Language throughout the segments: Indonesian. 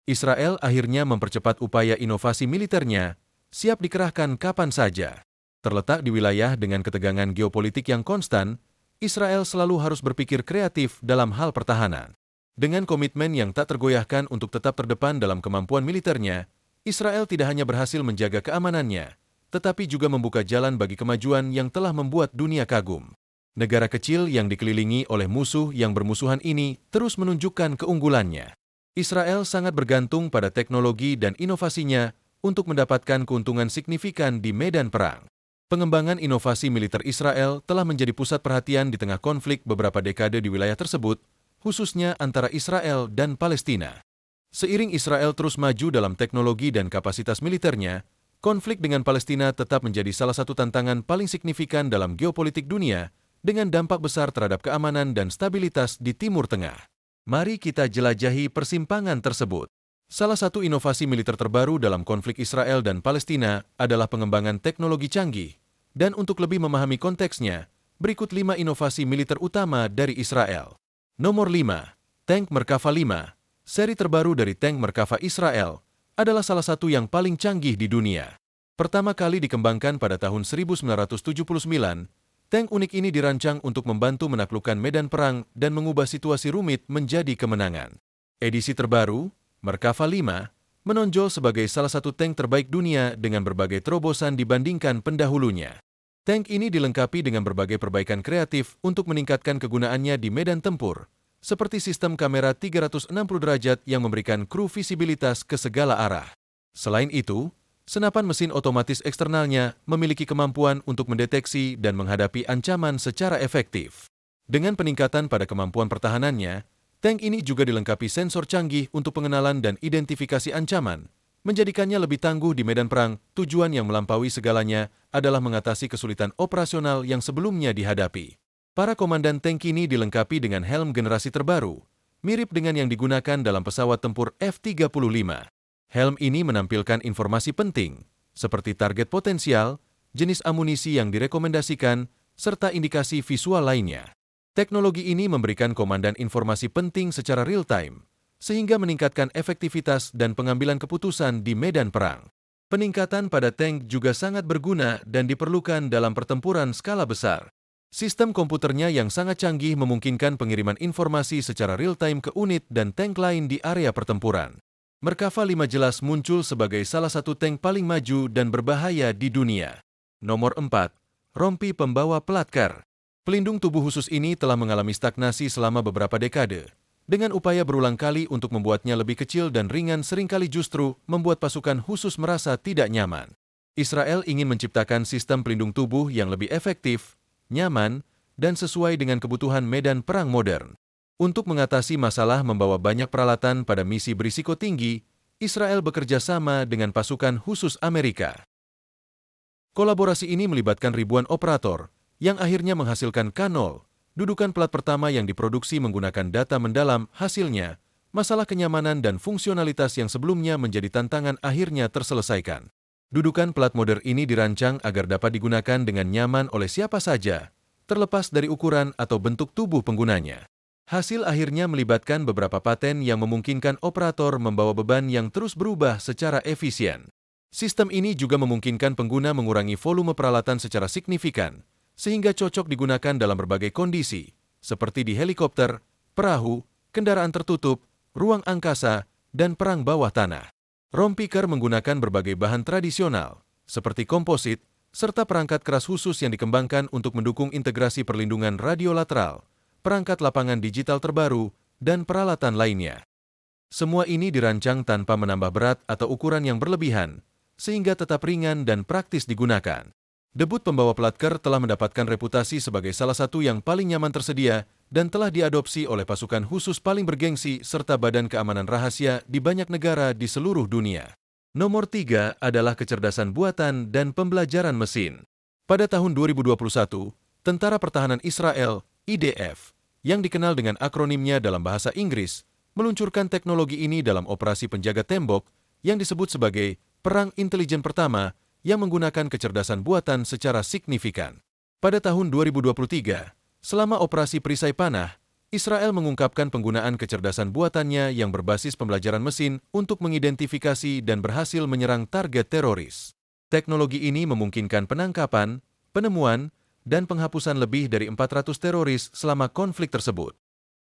Israel akhirnya mempercepat upaya inovasi militernya, siap dikerahkan kapan saja. Terletak di wilayah dengan ketegangan geopolitik yang konstan, Israel selalu harus berpikir kreatif dalam hal pertahanan. Dengan komitmen yang tak tergoyahkan untuk tetap terdepan dalam kemampuan militernya, Israel tidak hanya berhasil menjaga keamanannya, tetapi juga membuka jalan bagi kemajuan yang telah membuat dunia kagum. Negara kecil yang dikelilingi oleh musuh yang bermusuhan ini terus menunjukkan keunggulannya. Israel sangat bergantung pada teknologi dan inovasinya untuk mendapatkan keuntungan signifikan di medan perang. Pengembangan inovasi militer Israel telah menjadi pusat perhatian di tengah konflik beberapa dekade di wilayah tersebut, khususnya antara Israel dan Palestina. Seiring Israel terus maju dalam teknologi dan kapasitas militernya, konflik dengan Palestina tetap menjadi salah satu tantangan paling signifikan dalam geopolitik dunia dengan dampak besar terhadap keamanan dan stabilitas di Timur Tengah. Mari kita jelajahi persimpangan tersebut. Salah satu inovasi militer terbaru dalam konflik Israel dan Palestina adalah pengembangan teknologi canggih. Dan untuk lebih memahami konteksnya, berikut 5 inovasi militer utama dari Israel. Nomor 5. Tank Merkava 5. Seri terbaru dari tank Merkava Israel adalah salah satu yang paling canggih di dunia. Pertama kali dikembangkan pada tahun 1979, tank unik ini dirancang untuk membantu menaklukkan medan perang dan mengubah situasi rumit menjadi kemenangan. Edisi terbaru, Merkava 5, menonjol sebagai salah satu tank terbaik dunia dengan berbagai terobosan dibandingkan pendahulunya. Tank ini dilengkapi dengan berbagai perbaikan kreatif untuk meningkatkan kegunaannya di medan tempur, seperti sistem kamera 360 derajat yang memberikan kru visibilitas ke segala arah. Selain itu, senapan mesin otomatis eksternalnya memiliki kemampuan untuk mendeteksi dan menghadapi ancaman secara efektif. Dengan peningkatan pada kemampuan pertahanannya, tank ini juga dilengkapi sensor canggih untuk pengenalan dan identifikasi ancaman, menjadikannya lebih tangguh di medan perang. Tujuan yang melampaui segalanya adalah mengatasi kesulitan operasional yang sebelumnya dihadapi. Para komandan tank ini dilengkapi dengan helm generasi terbaru, mirip dengan yang digunakan dalam pesawat tempur F-35. Helm ini menampilkan informasi penting, seperti target potensial, jenis amunisi yang direkomendasikan, serta indikasi visual lainnya. Teknologi ini memberikan komandan informasi penting secara real-time, sehingga meningkatkan efektivitas dan pengambilan keputusan di medan perang. Peningkatan pada tank juga sangat berguna dan diperlukan dalam pertempuran skala besar. Sistem komputernya yang sangat canggih memungkinkan pengiriman informasi secara real-time ke unit dan tank lain di area pertempuran. Merkava 5 jelas muncul sebagai salah satu tank paling maju dan berbahaya di dunia. Nomor 4. Rompi pembawa pelatkar. Pelindung tubuh khusus ini telah mengalami stagnasi selama beberapa dekade. Dengan upaya berulang kali untuk membuatnya lebih kecil dan ringan seringkali justru membuat pasukan khusus merasa tidak nyaman. Israel ingin menciptakan sistem pelindung tubuh yang lebih efektif, nyaman, dan sesuai dengan kebutuhan medan perang modern. Untuk mengatasi masalah membawa banyak peralatan pada misi berisiko tinggi, Israel bekerja sama dengan pasukan khusus Amerika. Kolaborasi ini melibatkan ribuan operator, yang akhirnya menghasilkan K0, dudukan plat pertama yang diproduksi menggunakan data mendalam. Hasilnya, masalah kenyamanan dan fungsionalitas yang sebelumnya menjadi tantangan akhirnya terselesaikan. Dudukan plat modern ini dirancang agar dapat digunakan dengan nyaman oleh siapa saja, terlepas dari ukuran atau bentuk tubuh penggunanya. Hasil akhirnya melibatkan beberapa paten yang memungkinkan operator membawa beban yang terus berubah secara efisien. Sistem ini juga memungkinkan pengguna mengurangi volume peralatan secara signifikan, sehingga cocok digunakan dalam berbagai kondisi, seperti di helikopter, perahu, kendaraan tertutup, ruang angkasa, dan perang bawah tanah. Rompiker menggunakan berbagai bahan tradisional, seperti komposit, serta perangkat keras khusus yang dikembangkan untuk mendukung integrasi perlindungan radio lateral, perangkat lapangan digital terbaru, dan peralatan lainnya. Semua ini dirancang tanpa menambah berat atau ukuran yang berlebihan, sehingga tetap ringan dan praktis digunakan. Debut pembawa pelatkar telah mendapatkan reputasi sebagai salah satu yang paling nyaman tersedia dan telah diadopsi oleh pasukan khusus paling bergengsi serta badan keamanan rahasia di banyak negara di seluruh dunia. Nomor 3 adalah kecerdasan buatan dan pembelajaran mesin. Pada tahun 2021, Tentara Pertahanan Israel, IDF, yang dikenal dengan akronimnya dalam bahasa Inggris, meluncurkan teknologi ini dalam operasi penjaga tembok yang disebut sebagai Perang Intelijen Pertama yang menggunakan kecerdasan buatan secara signifikan. Pada tahun 2023, selama operasi perisai panah, Israel mengungkapkan penggunaan kecerdasan buatannya yang berbasis pembelajaran mesin untuk mengidentifikasi dan berhasil menyerang target teroris. Teknologi ini memungkinkan penangkapan, penemuan, dan penghapusan lebih dari 400 teroris selama konflik tersebut.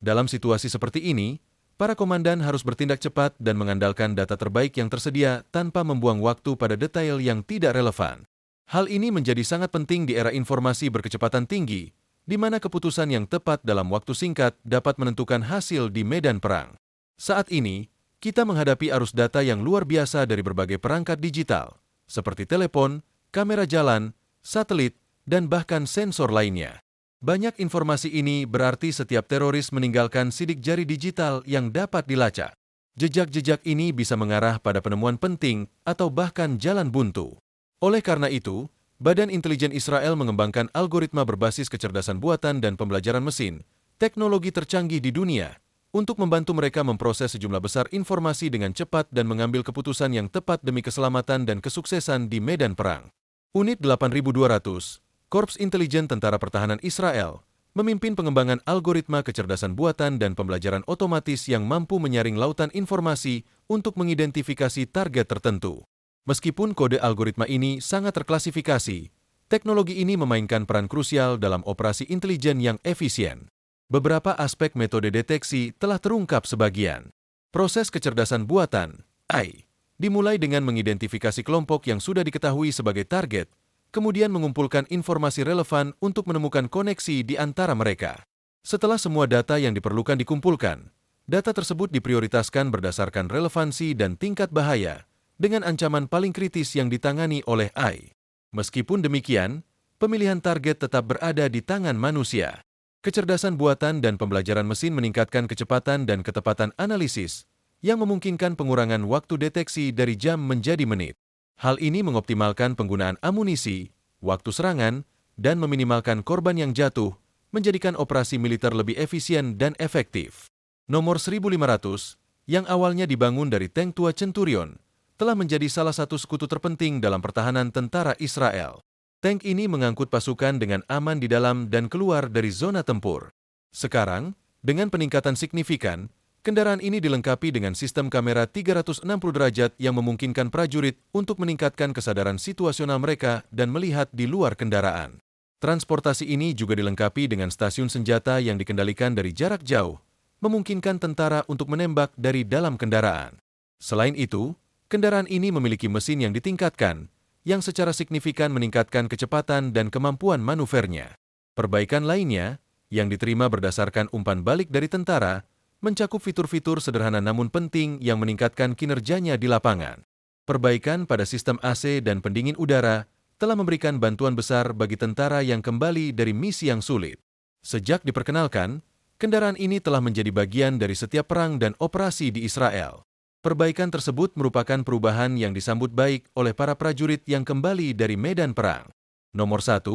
Dalam situasi seperti ini, para komandan harus bertindak cepat dan mengandalkan data terbaik yang tersedia tanpa membuang waktu pada detail yang tidak relevan. Hal ini menjadi sangat penting di era informasi berkecepatan tinggi, di mana keputusan yang tepat dalam waktu singkat dapat menentukan hasil di medan perang. Saat ini, kita menghadapi arus data yang luar biasa dari berbagai perangkat digital, seperti telepon, kamera jalan, satelit, dan bahkan sensor lainnya. Banyak informasi ini berarti setiap teroris meninggalkan sidik jari digital yang dapat dilacak. Jejak-jejak ini bisa mengarah pada penemuan penting atau bahkan jalan buntu. Oleh karena itu, Badan Intelijen Israel mengembangkan algoritma berbasis kecerdasan buatan dan pembelajaran mesin, teknologi tercanggih di dunia, untuk membantu mereka memproses sejumlah besar informasi dengan cepat dan mengambil keputusan yang tepat demi keselamatan dan kesuksesan di medan perang. Unit 8200, Korps Intelijen Tentara Pertahanan Israel, memimpin pengembangan algoritma kecerdasan buatan dan pembelajaran otomatis yang mampu menyaring lautan informasi untuk mengidentifikasi target tertentu. Meskipun kode algoritma ini sangat terklasifikasi, teknologi ini memainkan peran krusial dalam operasi intelijen yang efisien. Beberapa aspek metode deteksi telah terungkap sebagian. Proses kecerdasan buatan, AI, dimulai dengan mengidentifikasi kelompok yang sudah diketahui sebagai target, kemudian mengumpulkan informasi relevan untuk menemukan koneksi di antara mereka. Setelah semua data yang diperlukan dikumpulkan, data tersebut diprioritaskan berdasarkan relevansi dan tingkat bahaya, dengan ancaman paling kritis yang ditangani oleh AI. Meskipun demikian, pemilihan target tetap berada di tangan manusia. Kecerdasan buatan dan pembelajaran mesin meningkatkan kecepatan dan ketepatan analisis, yang memungkinkan pengurangan waktu deteksi dari jam menjadi menit. Hal ini mengoptimalkan penggunaan amunisi, waktu serangan, dan meminimalkan korban yang jatuh, menjadikan operasi militer lebih efisien dan efektif. Nomor 1500, yang awalnya dibangun dari tank tua Centurion, telah menjadi salah satu sekutu terpenting dalam pertahanan tentara Israel. Tank ini mengangkut pasukan dengan aman di dalam dan keluar dari zona tempur. Sekarang, dengan peningkatan signifikan, kendaraan ini dilengkapi dengan sistem kamera 360 derajat yang memungkinkan prajurit untuk meningkatkan kesadaran situasional mereka dan melihat di luar kendaraan. Transportasi ini juga dilengkapi dengan stasiun senjata yang dikendalikan dari jarak jauh, memungkinkan tentara untuk menembak dari dalam kendaraan. Selain itu, kendaraan ini memiliki mesin yang ditingkatkan, yang secara signifikan meningkatkan kecepatan dan kemampuan manuvernya. Perbaikan lainnya, yang diterima berdasarkan umpan balik dari tentara, mencakup fitur-fitur sederhana namun penting yang meningkatkan kinerjanya di lapangan. Perbaikan pada sistem AC dan pendingin udara telah memberikan bantuan besar bagi tentara yang kembali dari misi yang sulit. Sejak diperkenalkan, kendaraan ini telah menjadi bagian dari setiap perang dan operasi di Israel. Perbaikan tersebut merupakan perubahan yang disambut baik oleh para prajurit yang kembali dari medan perang. Nomor 1,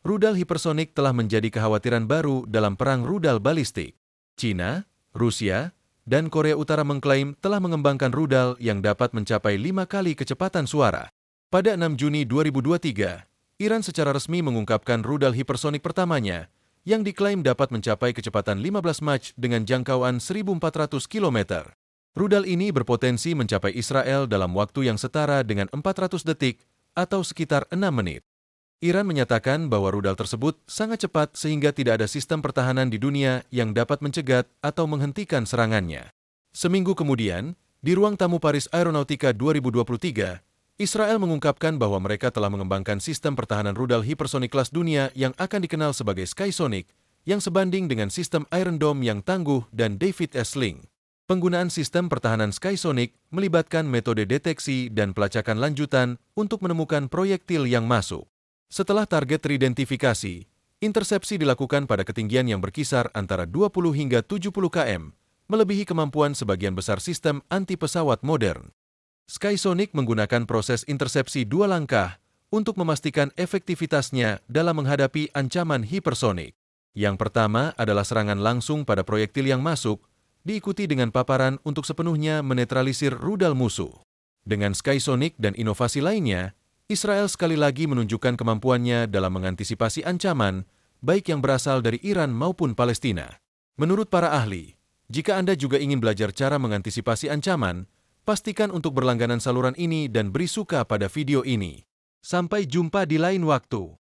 rudal hipersonik telah menjadi kekhawatiran baru dalam perang rudal balistik. China, Rusia, dan Korea Utara mengklaim telah mengembangkan rudal yang dapat mencapai 5 kali kecepatan suara. Pada 6 Juni 2023, Iran secara resmi mengungkapkan rudal hipersonik pertamanya, yang diklaim dapat mencapai kecepatan 15 Mach dengan jangkauan 1.400 km. Rudal ini berpotensi mencapai Israel dalam waktu yang setara dengan 400 detik atau sekitar 6 menit. Iran menyatakan bahwa rudal tersebut sangat cepat sehingga tidak ada sistem pertahanan di dunia yang dapat mencegat atau menghentikan serangannya. Seminggu kemudian, di ruang tamu Paris Aeronautica 2023, Israel mengungkapkan bahwa mereka telah mengembangkan sistem pertahanan rudal hipersonik kelas dunia yang akan dikenal sebagai Skysonic, yang sebanding dengan sistem Iron Dome yang tangguh dan David S. Sling. Penggunaan sistem pertahanan Skysonic melibatkan metode deteksi dan pelacakan lanjutan untuk menemukan proyektil yang masuk. Setelah target teridentifikasi, intersepsi dilakukan pada ketinggian yang berkisar antara 20 hingga 70 km, melebihi kemampuan sebagian besar sistem anti-pesawat modern. Skysonic menggunakan proses intersepsi 2 langkah untuk memastikan efektivitasnya dalam menghadapi ancaman hipersonik. Yang pertama adalah serangan langsung pada proyektil yang masuk, diikuti dengan paparan untuk sepenuhnya menetralisir rudal musuh. Dengan Skysonic dan inovasi lainnya, Israel sekali lagi menunjukkan kemampuannya dalam mengantisipasi ancaman, baik yang berasal dari Iran maupun Palestina. Menurut para ahli, jika Anda juga ingin belajar cara mengantisipasi ancaman, pastikan untuk berlangganan saluran ini dan beri suka pada video ini. Sampai jumpa di lain waktu.